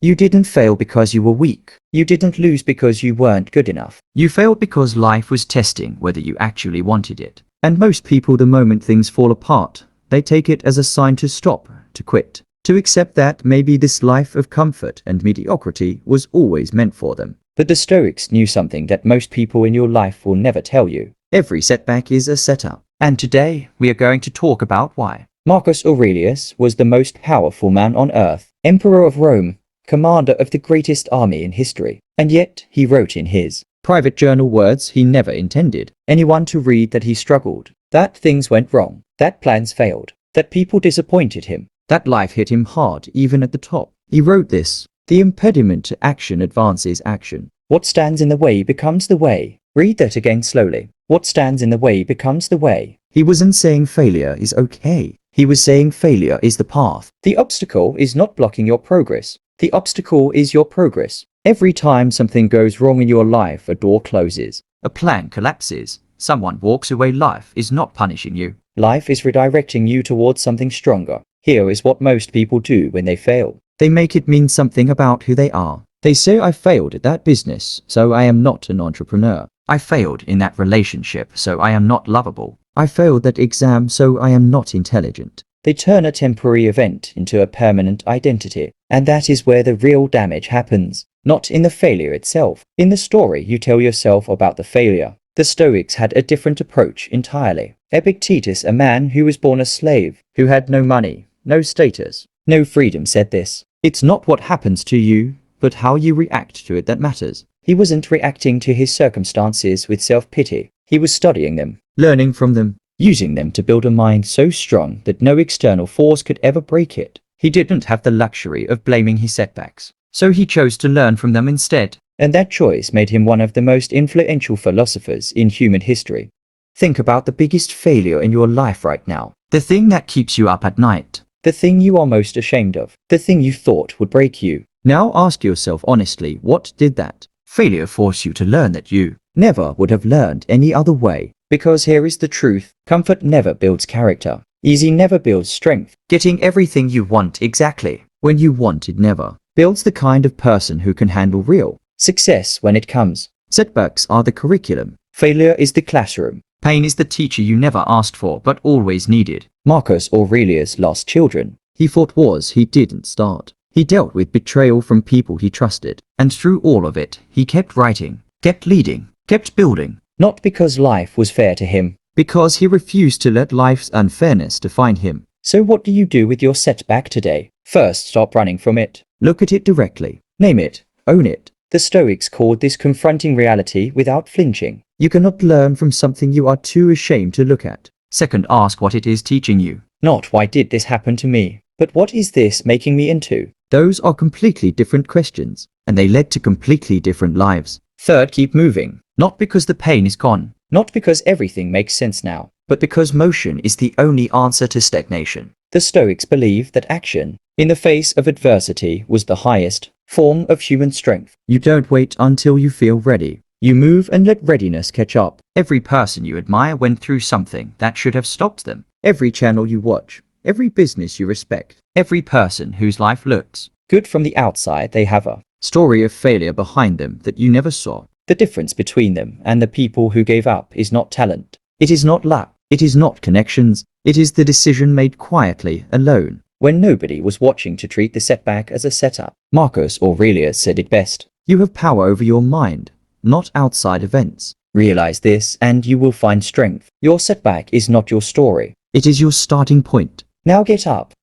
You didn't fail because you were weak. You didn't lose because you weren't good enough. You failed because life was testing whether you actually wanted it. And most people, the moment things fall apart, they take it as a sign to stop, to quit, to accept that maybe this life of comfort and mediocrity was always meant for them. But the Stoics knew something that most people in your life will never tell you. Every setback is a setup. And today, we are going to talk about why. Marcus Aurelius was the most powerful man on earth, emperor of Rome, commander of the greatest army in history. And yet, he wrote in his private journal words he never intended anyone to read that he struggled, that things went wrong, that plans failed, that people disappointed him, that life hit him hard even at the top. He wrote this: "The impediment to action advances action. What stands in the way becomes the way." Read that again slowly. What stands in the way becomes the way. He wasn't saying failure is okay. He was saying failure is the path. The obstacle is not blocking your progress. The obstacle is your progress. Every time something goes wrong in your life, a door closes, a plan collapses, someone walks away, life is not punishing you. Life is redirecting you towards something stronger. Here is what most people do when they fail. They make it mean something about who they are. They say, I failed at that business, so I am not an entrepreneur. I failed in that relationship, so I am not lovable. I failed that exam, so I am not intelligent. They turn a temporary event into a permanent identity. And that is where the real damage happens. Not in the failure itself. In the story you tell yourself about the failure. The Stoics had a different approach entirely. Epictetus, a man who was born a slave, who had no money, no status, no freedom, said this: "It's not what happens to you, but how you react to it that matters." He wasn't reacting to his circumstances with self-pity. He was studying them, learning from them, using them to build a mind so strong that no external force could ever break it. He didn't have the luxury of blaming his setbacks, so he chose to learn from them instead. And that choice made him one of the most influential philosophers in human history. Think about the biggest failure in your life right now. The thing that keeps you up at night. The thing you are most ashamed of. The thing you thought would break you. Now ask yourself honestly, what did that failure force you to learn that you never would have learned any other way? Because here is the truth. Comfort never builds character. Easy never builds strength. Getting everything you want exactly when you want it never builds the kind of person who can handle real success when it comes. Setbacks are the curriculum. Failure is the classroom. Pain is the teacher you never asked for but always needed. Marcus Aurelius lost children. He fought wars he didn't start. He dealt with betrayal from people he trusted. And through all of it, he kept writing, kept leading, kept building. Not because life was fair to him, because he refused to let life's unfairness define him. So what do you do with your setback today? First, stop running from it. Look at it directly. Name it. Own it. The Stoics called this confronting reality without flinching. You cannot learn from something you are too ashamed to look at. Second, ask what it is teaching you. Not why did this happen to me, but what is this making me into? Those are completely different questions, and they led to completely different lives. Third, keep moving. Not because the pain is gone, not because everything makes sense now, but because motion is the only answer to stagnation. The Stoics believed that action, in the face of adversity, was the highest form of human strength. You don't wait until you feel ready. You move and let readiness catch up. Every person you admire went through something that should have stopped them. Every channel you watch, every business you respect, every person whose life looks good from the outside, they have a story of failure behind them that you never saw. The difference between them and the people who gave up is not talent. It is not luck. It is not connections. It is the decision made quietly, alone, when nobody was watching, to treat the setback as a setup. Marcus Aurelius said it best: "You have power over your mind, not outside events." Realize this and you will find strength. Your setback is not your story. It is your starting point. Now get up,